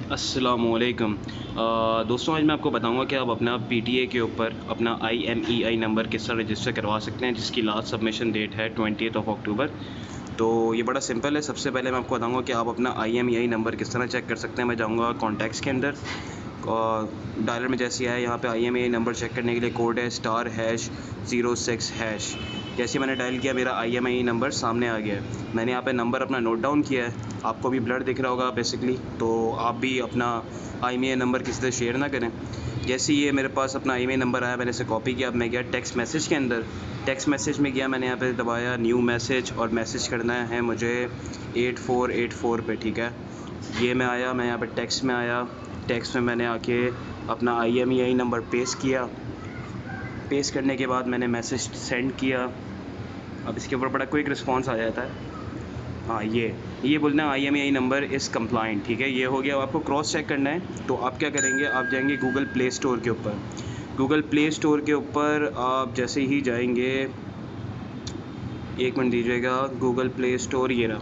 अस्सलामुअलैकुम। दोस्तों, आज मैं आपको बताऊंगा कि आप अपना पीटीए के ऊपर अपना IMEI नंबर किस तरह रजिस्टर करवा सकते हैं, जिसकी लास्ट सबमिशन डेट है 20th अक्टूबर। तो ये बड़ा सिंपल है। सबसे पहले मैं आपको बताऊंगा कि आप अपना IMEI नंबर किस तरह चेक कर सकते हैं। मैं जाऊंगा कॉन्टैक्ट्स के अंदर और डायलर में जैसे आया यहाँ पे IMEI नंबर चेक करने के लिए कोड है *#06#। जैसे मैंने डायल किया, मेरा IMEI नंबर सामने आ गया है। मैंने यहाँ पे नंबर अपना नोट डाउन किया है। आपको भी ब्लर दिख रहा होगा बेसिकली, तो आप भी अपना IMEI नंबर किसी से शेयर ना करें। जैसे ये मेरे पास अपना IMEI नंबर आया, मैंने इसे कॉपी किया। अब मैं गया टेक्स्ट मैसेज के अंदर, टेक्स्ट मैसेज में गया, मैंने यहाँ पे दबाया न्यू मैसेज और मैसेज करना है मुझे 8484 पे, ठीक है। ये मैं आया, मैं यहाँ पे टेक्स्ट में आया। टेक्स्ट में मैंने आके अपना IMEI नंबर पेस्ट किया। पेस्ट करने के बाद मैंने मैसेज सेंड किया। अब इसके ऊपर बड़ा क्विक रिस्पांस आ जाता है। हाँ, ये बोलना है IMEI नंबर इज़ कंप्लाइंट, ठीक है। ये हो गया। अब आपको क्रॉस चेक करना है, तो आप क्या करेंगे, आप जाएंगे गूगल प्ले स्टोर के ऊपर। गूगल प्ले स्टोर के ऊपर आप जैसे ही जाएंगे, एक मिनट दीजिएगा, गूगल प्ले स्टोर ये रहा,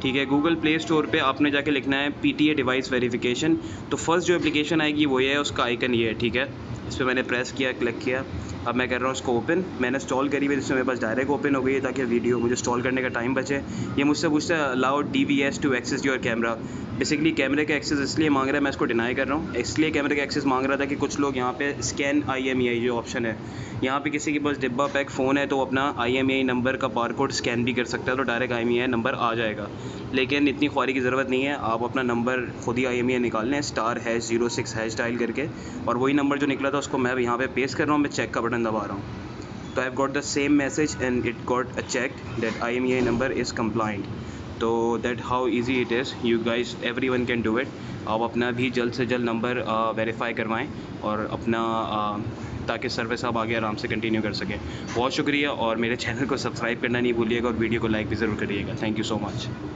ठीक है। गूगल प्ले स्टोर पे आपने जाके लिखना है PTA डिवाइस वेरिफिकेशन। तो फर्स्ट जो एप्लीकेशन आएगी वो ये है, उसका आइकन ये है, ठीक है। इस पर मैंने प्रेस किया, क्लिक किया। अब मैं कर रहा हूँ उसको ओपन। मैंने इंस्टॉल करी हुई, जिसमें मेरे पास डायरेक्ट ओपन हो गई है, ताकि वीडियो मुझे इंस्टॉल करने का टाइम बचे। ये मुझसे पूछता है allow DVS to access your camera. Basically कैमरे का एक्सेस इसलिए मांग रहा है, मैं इसको डिनाई कर रहा हूँ। इसलिए कैमरे का एक्सेस मांग रहा था कि कुछ लोग यहाँ पे स्कैन IMEI जो ऑप्शन है, यहाँ पे किसी के पास डिब्बा पैक फ़ोन है तो अपना IMEI नंबर का बारकोड स्कैन भी कर सकता है, तो डायरेक्ट IMEI नंबर आ जाएगा। लेकिन इतनी ख्वारी की ज़रूरत नहीं है। आप अपना नंबर खुद ही IMEI निकाल लें, *#06# डायल करके, और वही नंबर जो निकला था उसको मैं यहाँ पे पेस्ट कर रहा हूँ। मैं चेक का बटन दबा रहा हूँ, तो I got the same message and it got a check that IMEI number is complaint. तो that how easy it is, you guys everyone can do it. आप अपना भी जल्द से जल्द नंबर वेरीफाई करवाएं और अपना ताकि सर्विस आप आगे आराम से कंटिन्यू कर सकें। बहुत शुक्रिया, और मेरे चैनल को सब्सक्राइब करना नहीं भूलिएगा और वीडियो को लाइक भी ज़रूर करिएगा। Thank you so much.